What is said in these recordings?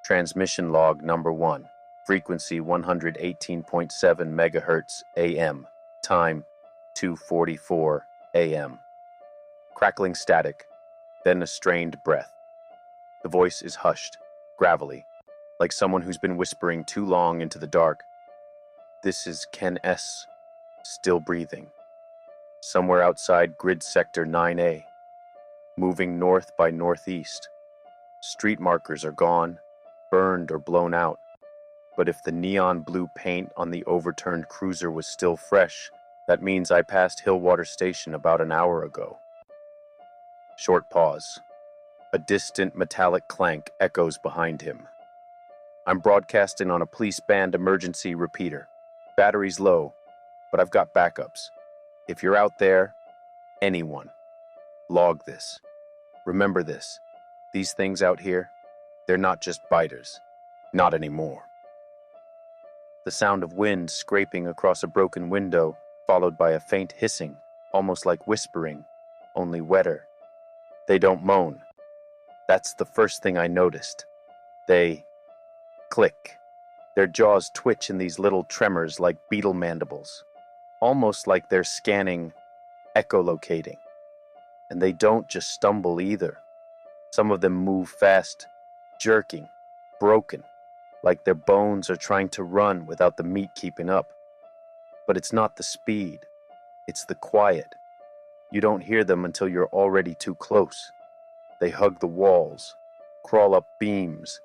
Transmission log number 1, frequency 118.7 megahertz AM, time 2:44 AM. Crackling static, then a strained breath. The voice is hushed, gravelly, like someone who's been whispering too long into the dark. This is Ken S., still breathing. Somewhere outside grid sector 9A, moving north by northeast. Street markers are gone, burned or blown out. But if the neon blue paint on the overturned cruiser was still fresh, that means I passed Hillwater Station about an hour ago. Short pause. A distant metallic clank echoes behind him. I'm broadcasting on a police band emergency repeater. Battery's low, but I've got backups. If you're out there, anyone, log this. Remember this. These things out here, they're not just biters. Not anymore. The sound of wind scraping across a broken window, followed by a faint hissing, almost like whispering, only wetter. They don't moan. That's the first thing I noticed. They click. Their jaws twitch in these little tremors like beetle mandibles, almost like they're scanning, echolocating. And they don't just stumble either. Some of them move fast, jerking, broken, like their bones are trying to run without the meat keeping up. But it's not the speed, it's the quiet. You don't hear them until you're already too close. They hug the walls, crawl up beams.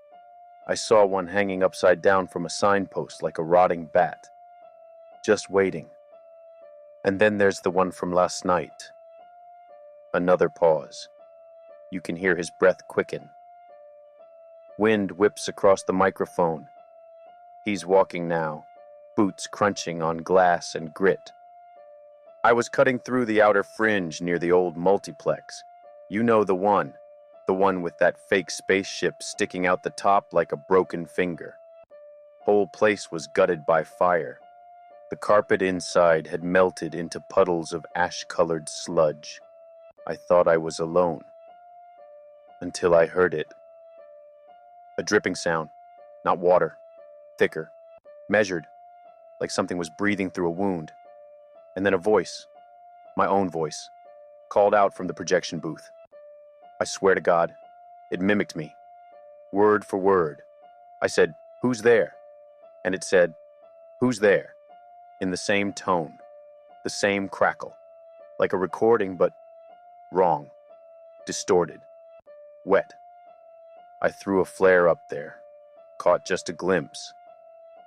I saw one hanging upside down from a signpost like a rotting bat, just waiting. And then there's the one from last night. Another pause. You can hear his breath quicken. Wind whips across the microphone. He's walking now, boots crunching on glass and grit. I was cutting through the outer fringe near the old multiplex. You know the one with that fake spaceship sticking out the top like a broken finger. Whole place was gutted by fire. The carpet inside had melted into puddles of ash-colored sludge. I thought I was alone. Until I heard it. A dripping sound, not water, thicker, measured, like something was breathing through a wound. And then a voice, my own voice, called out from the projection booth. I swear to God, it mimicked me, word for word. I said, "Who's there?" And it said, "Who's there?" in the same tone, the same crackle, like a recording, but wrong, distorted, wet. I threw a flare up there, caught just a glimpse.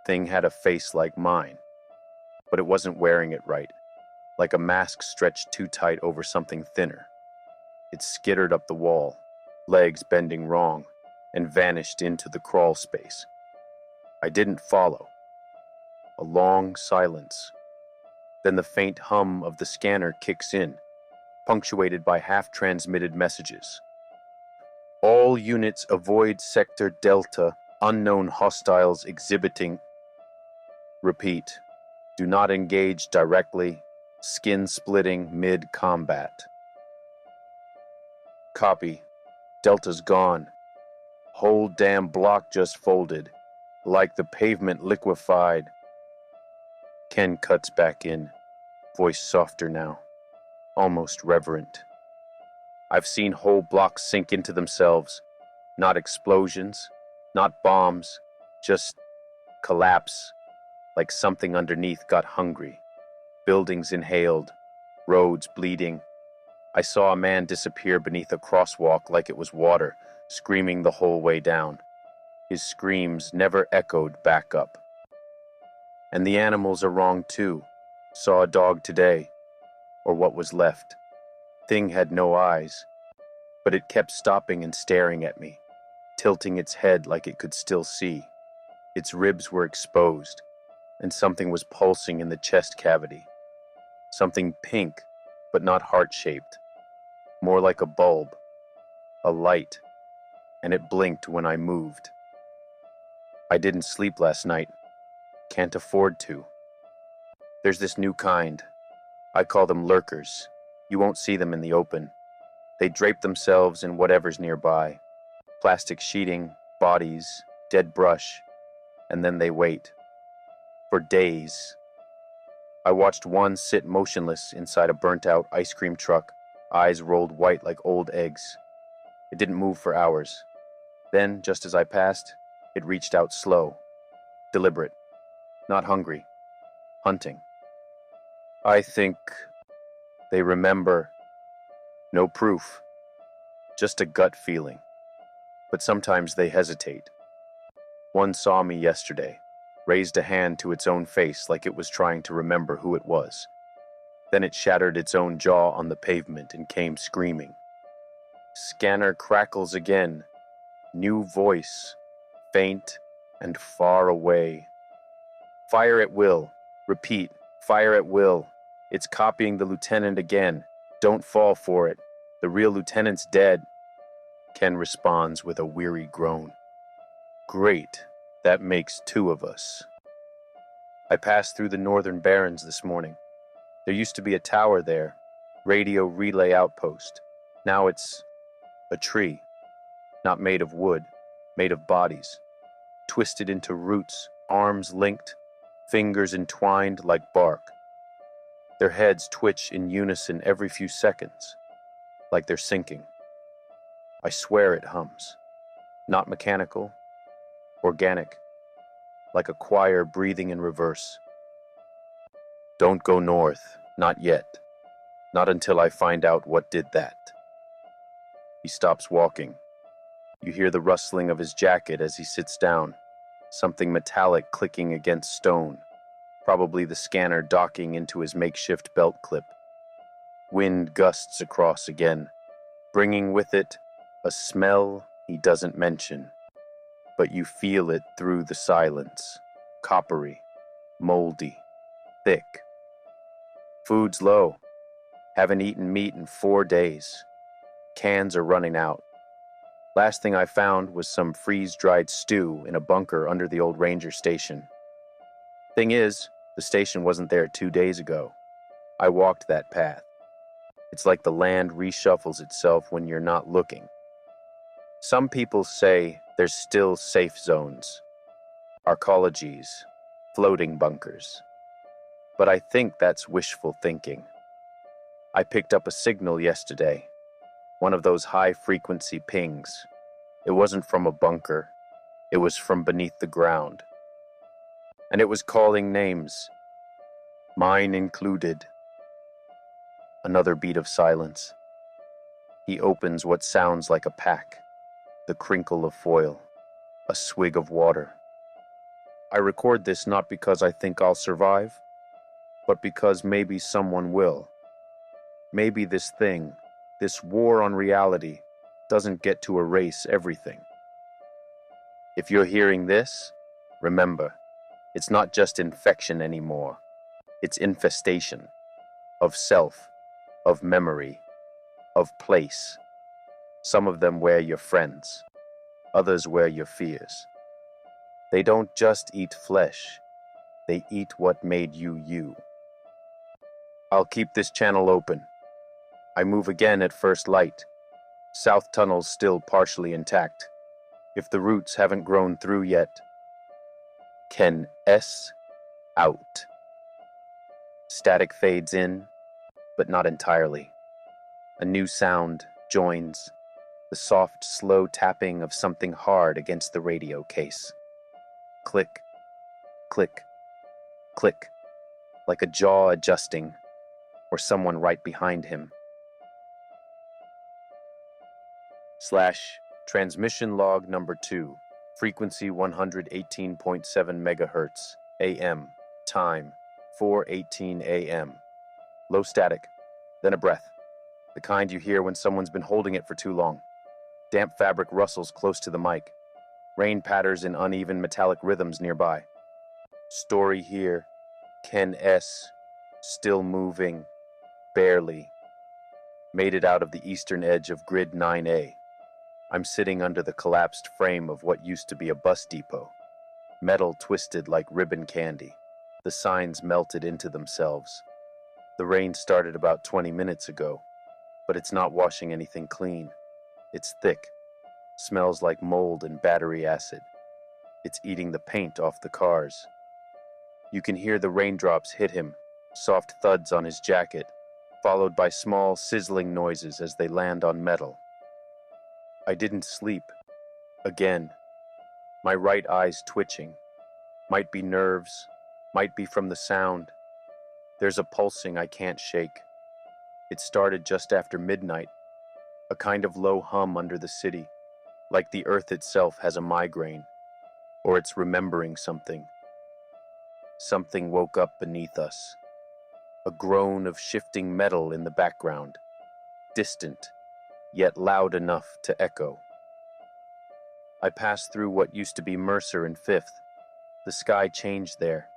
Thing had a face like mine, but it wasn't wearing it right, like a mask stretched too tight over something thinner. It skittered up the wall, legs bending wrong, and vanished into the crawl space. I didn't follow. A long silence. Then the faint hum of the scanner kicks in, punctuated by half-transmitted messages. All units avoid Sector Delta, unknown hostiles exhibiting. Repeat, do not engage directly, skin-splitting mid-combat. Copy, Delta's gone. Whole damn block just folded, like the pavement liquefied. Ken cuts back in, voice softer now, almost reverent. I've seen whole blocks sink into themselves, not explosions, not bombs, just collapse, like something underneath got hungry. Buildings inhaled, roads bleeding. I saw a man disappear beneath a crosswalk like it was water, screaming the whole way down. His screams never echoed back up. And the animals are wrong too. Saw a dog today, or what was left. Thing had no eyes, but it kept stopping and staring at me, tilting its head like it could still see. Its ribs were exposed, and something was pulsing in the chest cavity. Something pink, but not heart-shaped. More like a bulb, a light, and it blinked when I moved. I didn't sleep last night. Can't afford to. There's this new kind. I call them lurkers. You won't see them in the open. They drape themselves in whatever's nearby. Plastic sheeting, Bodies, dead brush, and then they wait. For days. I watched one sit motionless inside a burnt-out ice cream truck, eyes rolled white like old eggs. It didn't move for hours. Then, just as I passed, it reached out slow, deliberate, not hungry, hunting. I think they remember. No proof, just a gut feeling. But sometimes they hesitate. One saw me yesterday, raised a hand to its own face like it was trying to remember who it was. Then it shattered its own jaw on the pavement and came screaming. Scanner crackles again. New voice, faint and far away. Fire at will. Repeat, fire at will. It's copying the lieutenant again. Don't fall for it. The real lieutenant's dead. Ken responds with a weary groan. Great, that makes two of us. I passed through the Northern Barrens this morning. There used to be a tower there, radio relay outpost. Now it's a tree, not made of wood, made of bodies, twisted into roots, arms linked, fingers entwined like bark. Their heads twitch in unison every few seconds, like they're sinking. I swear it hums, not mechanical, organic, like a choir breathing in reverse. Don't go north, not yet, not until I find out what did that. He stops walking. You hear the rustling of his jacket as he sits down, something metallic clicking against stone, probably the scanner docking into his makeshift belt clip. Wind gusts across again, bringing with it a smell he doesn't mention, but you feel it through the silence, coppery, moldy, thick. Food's low. Haven't eaten meat in 4 days. Cans are running out. Last thing I found was some freeze-dried stew in a bunker under the old ranger station. Thing is, the station wasn't there 2 days ago. I walked that path. It's like the land reshuffles itself when you're not looking. Some people say there's still safe zones, arcologies, floating bunkers. But I think that's wishful thinking. I picked up a signal yesterday, one of those high-frequency pings. It wasn't from a bunker. It was from beneath the ground. And it was calling names, mine included. Another beat of silence. He opens what sounds like a pack, the crinkle of foil, a swig of water. I record this not because I think I'll survive, but because maybe someone will. Maybe this thing, this war on reality, doesn't get to erase everything. If you're hearing this, remember, it's not just infection anymore. It's infestation of self, of memory, of place. Some of them wear your friends, others wear your fears. They don't just eat flesh, they eat what made you you. I'll keep this channel open. I move again at first light. South tunnel's still partially intact. If the roots haven't grown through yet. Ken S. out. Static fades in, but not entirely. A new sound joins, the soft, slow tapping of something hard against the radio case. Click, click, click, like a jaw adjusting, or someone right behind him. / transmission log number 2, frequency 118.7 megahertz, AM, time 4:18 a.m. Low static, then a breath, the kind you hear when someone's been holding it for too long. Damp fabric rustles close to the mic. Rain patters in uneven metallic rhythms nearby. Story here, Ken S. still moving, barely. Made it out of the eastern edge of grid 9A. I'm sitting under the collapsed frame of what used to be a bus depot. Metal twisted like ribbon candy. The signs melted into themselves. The rain started about 20 minutes ago, but it's not washing anything clean. It's thick, Smells like mold and battery acid. It's eating the paint off the cars. You can hear the raindrops hit him, soft thuds on his jacket, followed by small sizzling noises as they land on metal. I didn't sleep. Again. My right eye's twitching. Might be nerves, might be from the sound. There's a pulsing I can't shake. It started just after midnight, a kind of low hum under the city, like the earth itself has a migraine, or it's remembering something. Something woke up beneath us. A groan of shifting metal in the background, distant, yet loud enough to echo. I passed through what used to be Mercer and Fifth. The sky changed there.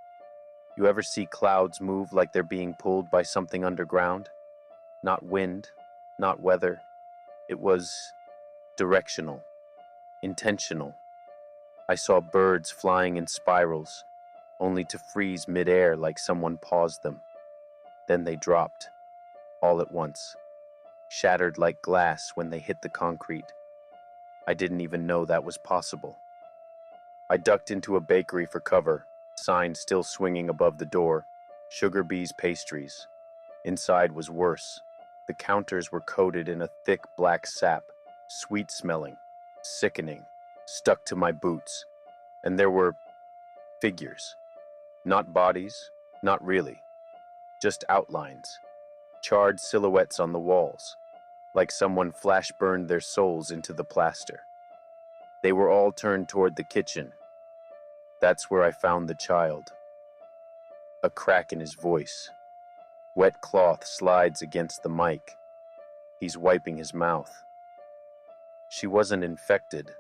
You ever see clouds move like they're being pulled by something underground? Not wind, not weather. It was directional, intentional. I saw birds flying in spirals, only to freeze midair like someone paused them. Then they dropped, all at once, shattered like glass when they hit the concrete. I didn't even know that was possible. I ducked into a bakery for cover, sign still swinging above the door, Sugar Bee's Pastries. Inside was worse. The counters were coated in a thick black sap, sweet-smelling, sickening, stuck to my boots. And there were figures. Not bodies, not really. Just outlines, charred silhouettes on the walls, like someone flash-burned their souls into the plaster. They were all turned toward the kitchen. That's where I found the child. A crack in his voice. Wet cloth slides against the mic. He's wiping his mouth. She wasn't infected,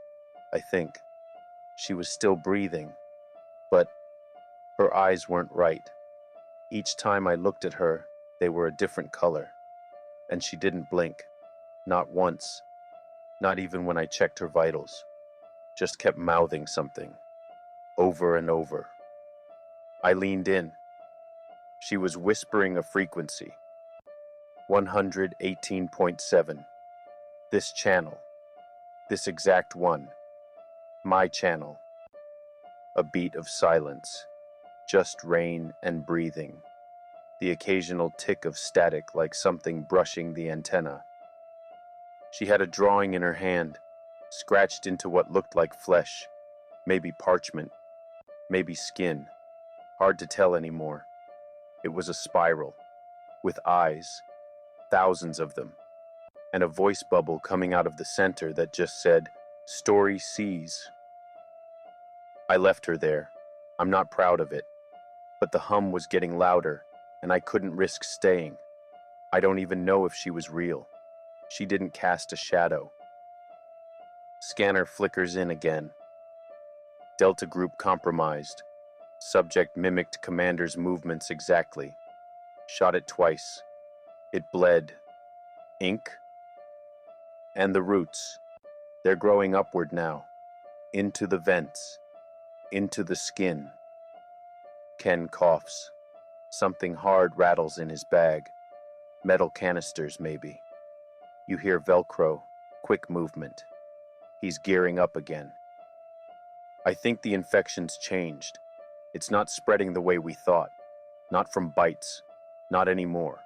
I think. She was still breathing, but her eyes weren't right. Each time I looked at her, they were a different color, and she didn't blink. Not once, not even when I checked her vitals. Just kept mouthing something, over and over. I leaned in. She was whispering a frequency, 118.7. This channel, this exact one, my channel. A beat of silence, just rain and breathing. The occasional tick of static like something brushing the antenna. She had a drawing in her hand, scratched into what looked like flesh, maybe parchment, maybe skin. Hard to tell anymore. It was a spiral, with eyes, thousands of them, and a voice bubble coming out of the center that just said, "Story C's." I left her there. I'm not proud of it, but the hum was getting louder, and I couldn't risk staying. I don't even know if she was real. She didn't cast a shadow. Scanner flickers in again. Delta Group compromised. Subject mimicked commander's movements exactly. Shot it twice. It bled. Ink? And the roots. They're growing upward now. Into the vents. Into the skin. Ken coughs. Something hard rattles in his bag. Metal canisters, maybe. You hear Velcro, quick movement. He's gearing up again. I think the infection's changed. It's not spreading the way we thought. Not from bites. Not anymore.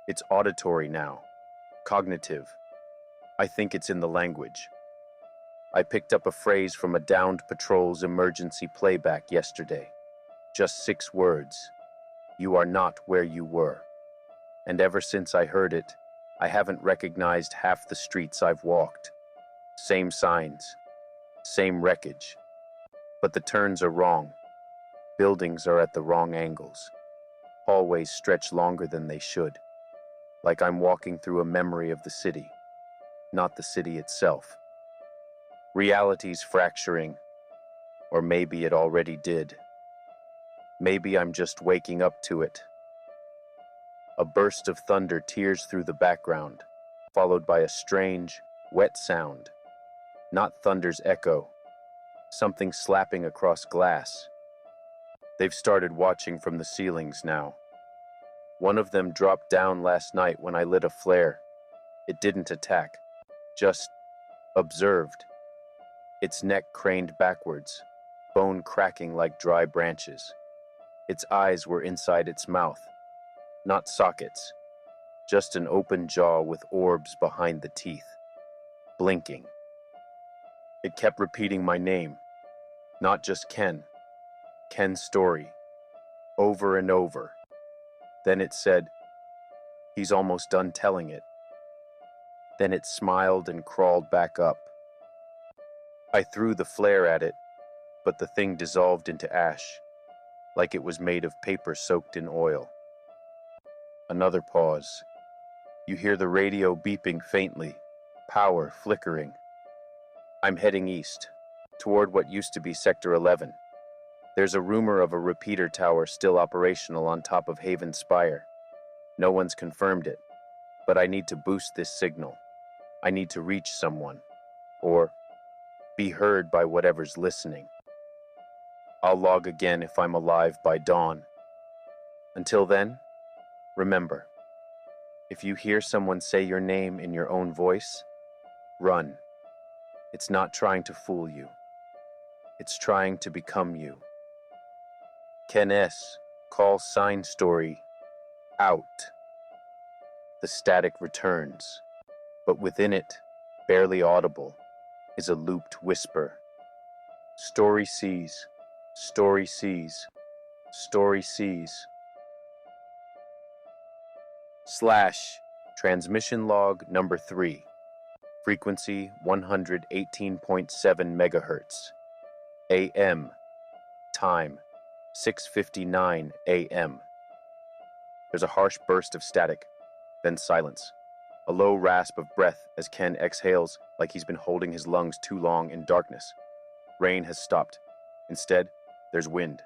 It's auditory now. Cognitive. I think it's in the language. I picked up a phrase from a downed patrol's emergency playback yesterday. Just 6 words. You are not where you were. And ever since I heard it, I haven't recognized half the streets I've walked. Same signs. Same wreckage. But the turns are wrong. Buildings are at the wrong angles. Hallways stretch longer than they should. Like I'm walking through a memory of the city, not the city itself. Reality's fracturing, or maybe it already did. Maybe I'm just waking up to it. A burst of thunder tears through the background, followed by a strange, wet sound. Not thunder's echo. Something slapping across glass. They've started watching from the ceilings now. One of them dropped down last night when I lit a flare. It didn't attack, just observed. its neck craned backwards, bone cracking like dry branches. Its eyes were inside its mouth, not sockets, just an open jaw with orbs behind the teeth, blinking. It kept repeating my name, not just Ken's story, over and over. Then it said, "He's almost done telling it." Then it smiled and crawled back up. I threw the flare at it, but the thing dissolved into ash, like it was made of paper soaked in oil. Another pause. You hear the radio beeping faintly, power flickering. I'm heading east, toward what used to be Sector 11. There's a rumor of a repeater tower still operational on top of Haven Spire. No one's confirmed it, but I need to boost this signal. I need to reach someone, or be heard by whatever's listening. I'll log again if I'm alive by dawn. Until then, remember, if you hear someone say your name in your own voice, run. It's not trying to fool you. It's trying to become you. Ken S. Call sign story out. The static returns, but within it, barely audible, is a looped whisper. Story sees, story sees, story sees. / transmission log number 3, frequency 118.7 megahertz, AM, time 6:59 a.m. There's a harsh burst of static, then silence. A low rasp of breath as Ken exhales like he's been holding his lungs too long in darkness. Rain has stopped. Instead, there's wind.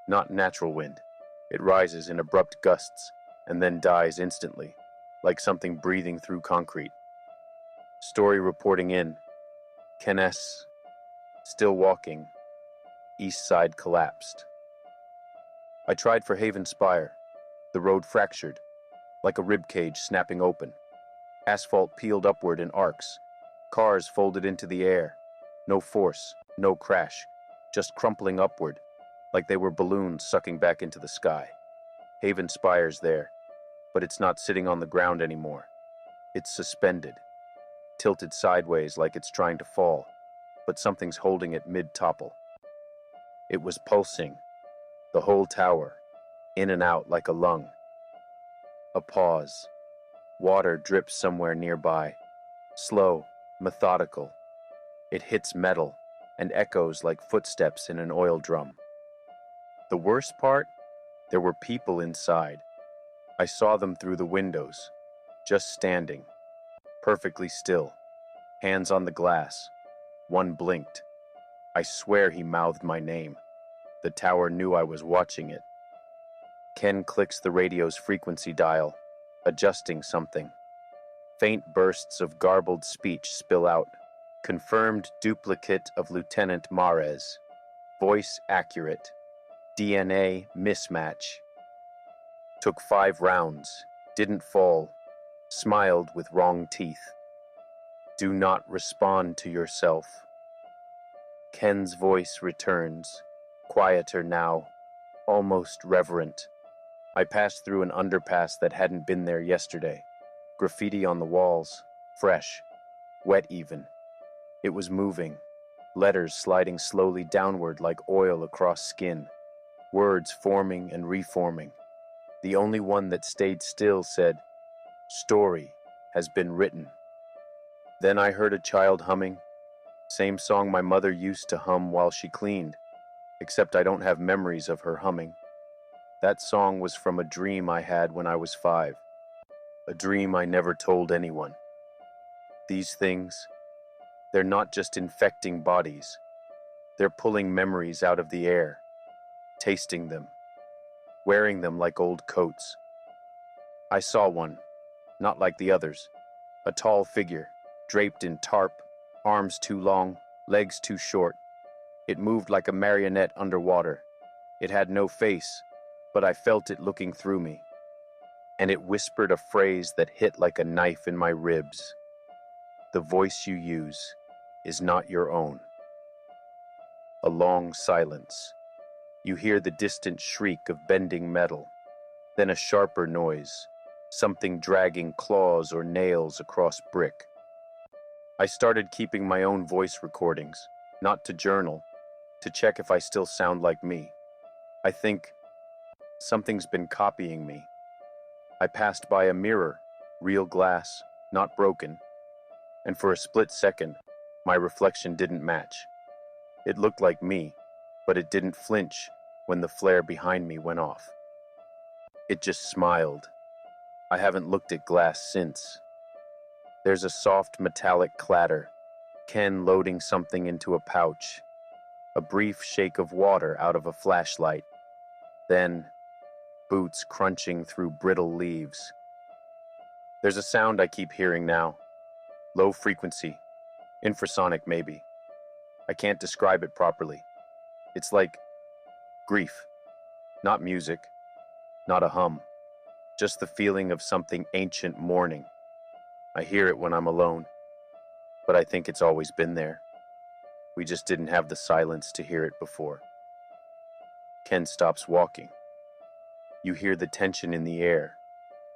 Not natural wind. It rises in abrupt gusts and then dies instantly, like something breathing through concrete. Story reporting in. Ken S. Still walking. East side collapsed. I tried for Haven Spire. The road fractured, like a ribcage snapping open. Asphalt peeled upward in arcs. Cars folded into the air. No force, no crash, just crumpling upward, like they were balloons sucking back into the sky. Haven Spire's there, but it's not sitting on the ground anymore. It's suspended, tilted sideways like it's trying to fall, but something's holding it mid-topple. It was pulsing, the whole tower, in and out like a lung. A pause. Water drips somewhere nearby, slow, methodical. It hits metal and echoes like footsteps in an oil drum. The worst part? There were people inside. I saw them through the windows, just standing, perfectly still, hands on the glass. One blinked. I swear he mouthed my name. The tower knew I was watching it. Ken clicks the radio's frequency dial, adjusting something. Faint bursts of garbled speech spill out. Confirmed duplicate of Lieutenant Mares. Voice accurate. DNA mismatch. Took 5 rounds. Didn't fall. Smiled with wrong teeth. Do not respond to yourself. Ken's voice returns. Quieter now. Almost reverent. I passed through an underpass that hadn't been there yesterday. Graffiti on the walls. Fresh. Wet even. It was moving. Letters sliding slowly downward like oil across skin. Words forming and reforming. The only one that stayed still said, "Story has been written." Then I heard a child humming. Same song my mother used to hum while she cleaned, except I don't have memories of her humming. That song was from a dream I had when I was 5. A dream I never told anyone. These things, they're not just infecting bodies. They're pulling memories out of the air, tasting them, wearing them like old coats. I saw one, not like the others. A tall figure, draped in tarp, arms too long, legs too short. It moved like a marionette underwater. It had no face, but I felt it looking through me. And it whispered a phrase that hit like a knife in my ribs. The voice you use is not your own. A long silence. You hear the distant shriek of bending metal, then a sharper noise, something dragging claws or nails across brick. I started keeping my own voice recordings, not to journal, to check if I still sound like me. I think something's been copying me. I passed by a mirror, real glass, not broken, and for a split second, my reflection didn't match. It looked like me, but it didn't flinch when the flare behind me went off. It just smiled. I haven't looked at glass since. There's a soft metallic clatter, Ken loading something into a pouch, a brief shake of water out of a flashlight, then boots crunching through brittle leaves. There's a sound I keep hearing now, low frequency, infrasonic maybe. I can't describe it properly. It's like grief, not music, not a hum, just the feeling of something ancient mourning. I hear it when I'm alone, but I think it's always been there. We just didn't have the silence to hear it before. Ken stops walking. You hear the tension in the air,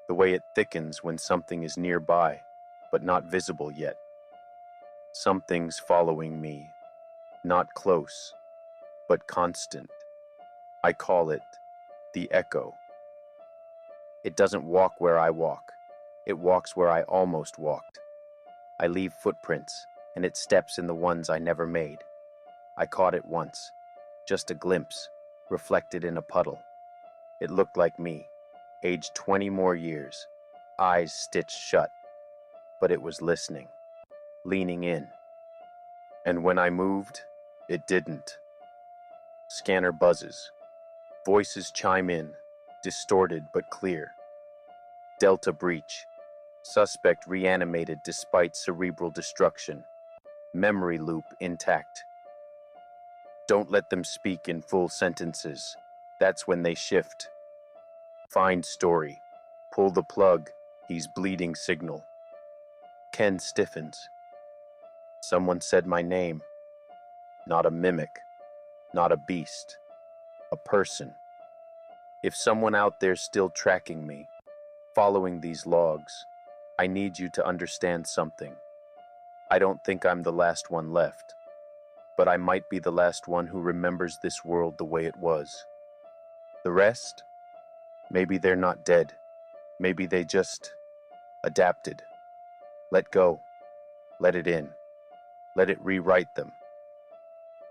the way it thickens when something is nearby, but not visible yet. Something's following me, not close, but constant. I call it the echo. It doesn't walk where I walk. It walks where I almost walked. I leave footprints, and it steps in the ones I never made. I caught it once, just a glimpse, reflected in a puddle. It looked like me, aged 20 more years, eyes stitched shut, but it was listening, leaning in. And when I moved, it didn't. Scanner buzzes. Voices chime in, distorted but clear. Delta breach. Suspect reanimated despite cerebral destruction. Memory loop intact. Don't let them speak in full sentences. That's when they shift. Find story. Pull the plug. He's bleeding signal. Ken stiffens. Someone said my name. Not a mimic. Not a beast. A person. If someone out there's still tracking me, following these logs, I need you to understand something. I don't think I'm the last one left, but I might be the last one who remembers this world the way it was. The rest? Maybe they're not dead. Maybe they just adapted. Let go. Let it in. Let it rewrite them.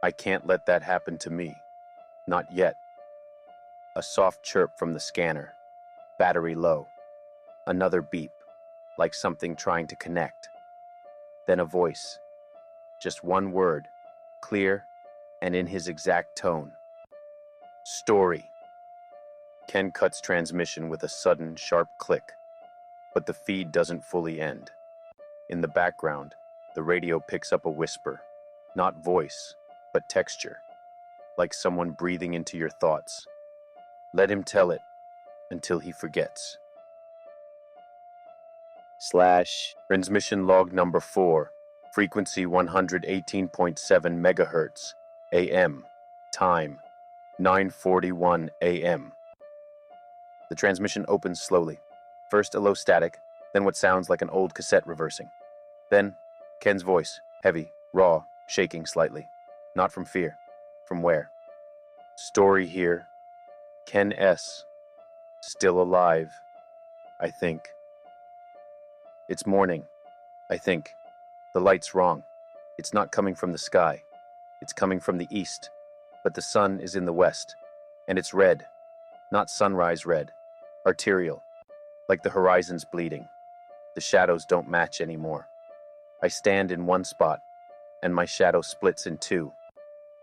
I can't let that happen to me. Not yet. A soft chirp from the scanner. Battery low. Another beep, like something trying to connect. Then a voice. Just one word, clear and in his exact tone. Story. Ken cuts transmission with a sudden, sharp click, but the feed doesn't fully end. In the background, the radio picks up a whisper, not voice, but texture, like someone breathing into your thoughts. Let him tell it until he forgets. Transmission log number 4, frequency 118.7 megahertz, AM, time 9:41 AM. The transmission opens slowly. First a low static, then what sounds like an old cassette reversing. Then Ken's voice, heavy, raw, shaking slightly. Not from fear. From where? Story here. Ken S. Still alive, I think. It's morning, I think. The light's wrong. It's not coming from the sky. It's coming from the east. But the sun is in the west. And it's red. Not sunrise red. Arterial. Like the horizon's bleeding. The shadows don't match anymore. I stand in one spot, and my shadow splits in two.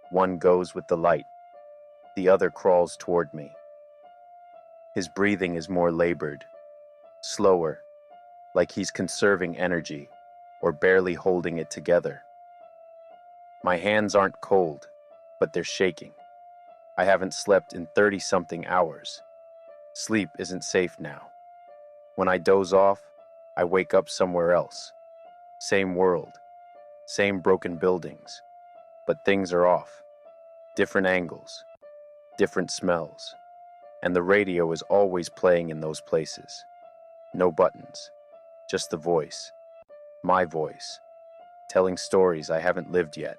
One goes with the light. The other crawls toward me. His breathing is more labored. Slower. Like he's conserving energy, or barely holding it together. My hands aren't cold, but they're shaking. I haven't slept in 30-something hours. Sleep isn't safe now. When I doze off, I wake up somewhere else. Same world, same broken buildings, but things are off. Different angles, different smells, and the radio is always playing in those places. No buttons, just the voice, my voice, telling stories I haven't lived yet.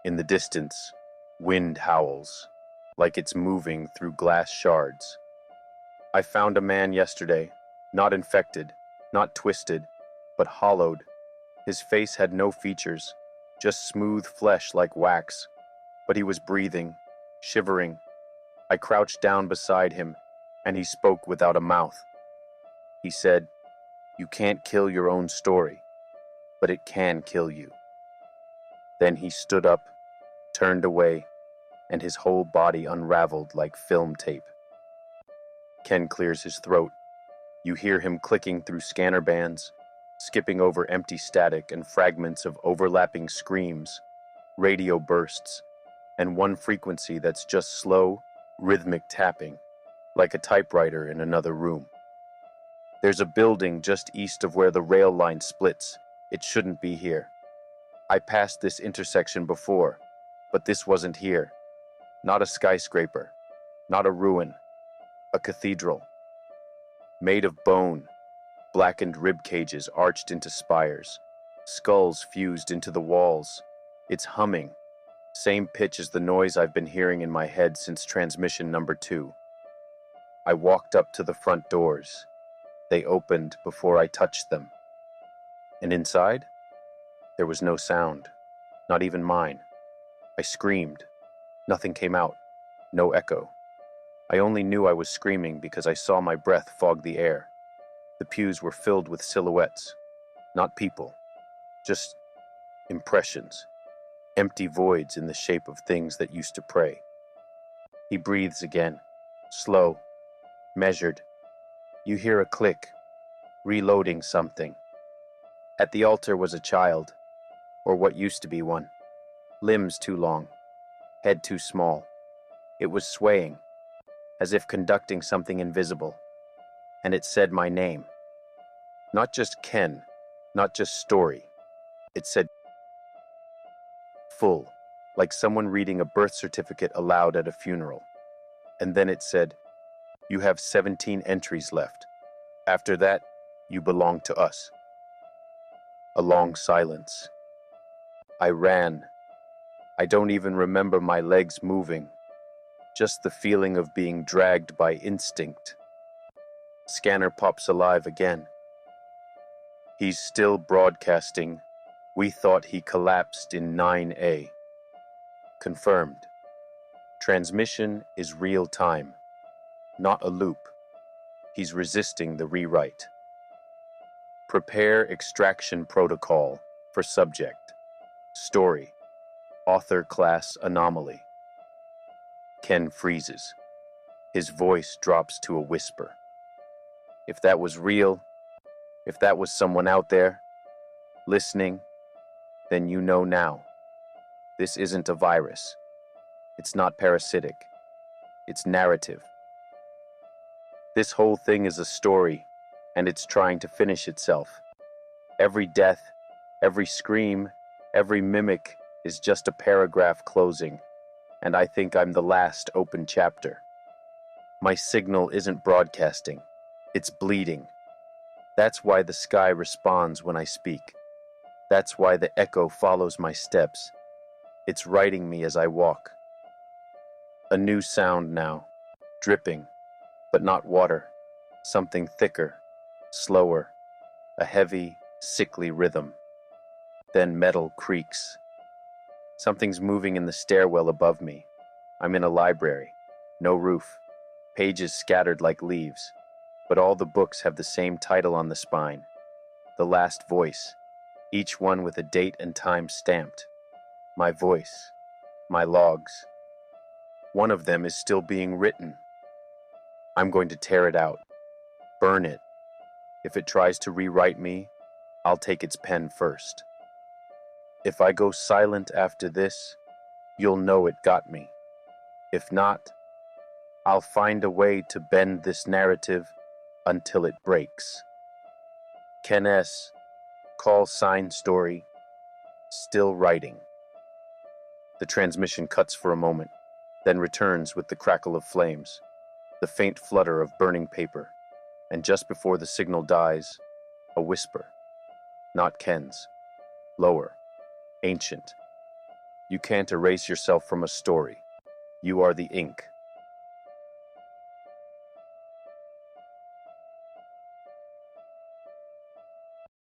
In the distance, wind howls, like it's moving through glass shards. I found a man yesterday, not infected, not twisted, but hollowed. His face had no features, just smooth flesh like wax, but he was breathing, shivering. I crouched down beside him, and he spoke without a mouth. He said, "You can't kill your own story, but it can kill you." Then he stood up, turned away, and his whole body unraveled like film tape. Ken clears his throat. You hear him clicking through scanner bands, skipping over empty static and fragments of overlapping screams, radio bursts, and one frequency that's just slow, rhythmic tapping, like a typewriter in another room. There's a building just east of where the rail line splits. It shouldn't be here. I passed this intersection before, but this wasn't here. Not a skyscraper, not a ruin, a cathedral. Made of bone, blackened rib cages arched into spires, skulls fused into the walls. It's humming, same pitch as the noise I've been hearing in my head since transmission number 2. I walked up to the front doors. They opened before I touched them. And inside, there was no sound, not even mine. I screamed. Nothing came out, no echo. I only knew I was screaming because I saw my breath fog the air. The pews were filled with silhouettes, not people, just impressions, empty voids in the shape of things that used to pray. He breathes again, slow, measured. You hear a click, reloading something. At the altar was a child, or what used to be one. Limbs too long, head too small. It was swaying, as if conducting something invisible. And it said my name. Not just Ken, not just story. It said full, like someone reading a birth certificate aloud at a funeral. And then it said, "You have 17 entries left. After that, you belong to us." A long silence. I ran. I don't even remember my legs moving, just the feeling of being dragged by instinct. Scanner pops alive again. He's still broadcasting. We thought he collapsed in 9A. Confirmed. Transmission is real time, not a loop. He's resisting the rewrite. Prepare extraction protocol for subject. Story. Author class anomaly. Ken freezes. His voice drops to a whisper. If that was real, if that was someone out there, listening, then you know now. This isn't a virus. It's not parasitic. It's narrative. This whole thing is a story, and it's trying to finish itself. Every death, every scream, every mimic is just a paragraph closing, and I think I'm the last open chapter. My signal isn't broadcasting. It's bleeding. That's why the sky responds when I speak. That's why the echo follows my steps. It's writing me as I walk. A new sound now, dripping, but not water. Something thicker, slower, a heavy, sickly rhythm. Then metal creaks. Something's moving in the stairwell above me. I'm in a library, no roof, pages scattered like leaves, but all the books have the same title on the spine. The Last Voice, each one with a date and time stamped. My voice, my logs. One of them is still being written. I'm going to tear it out, burn it. If it tries to rewrite me, I'll take its pen first. If I go silent after this, you'll know it got me. If not, I'll find a way to bend this narrative until it breaks. Ken S., call sign story, still writing. The The transmission cuts for a moment, then returns with the crackle of flames, the faint flutter of burning paper, and just before the signal dies, a whisper. Not Ken's. Lower. Ancient. You can't erase yourself from a story. You are the ink,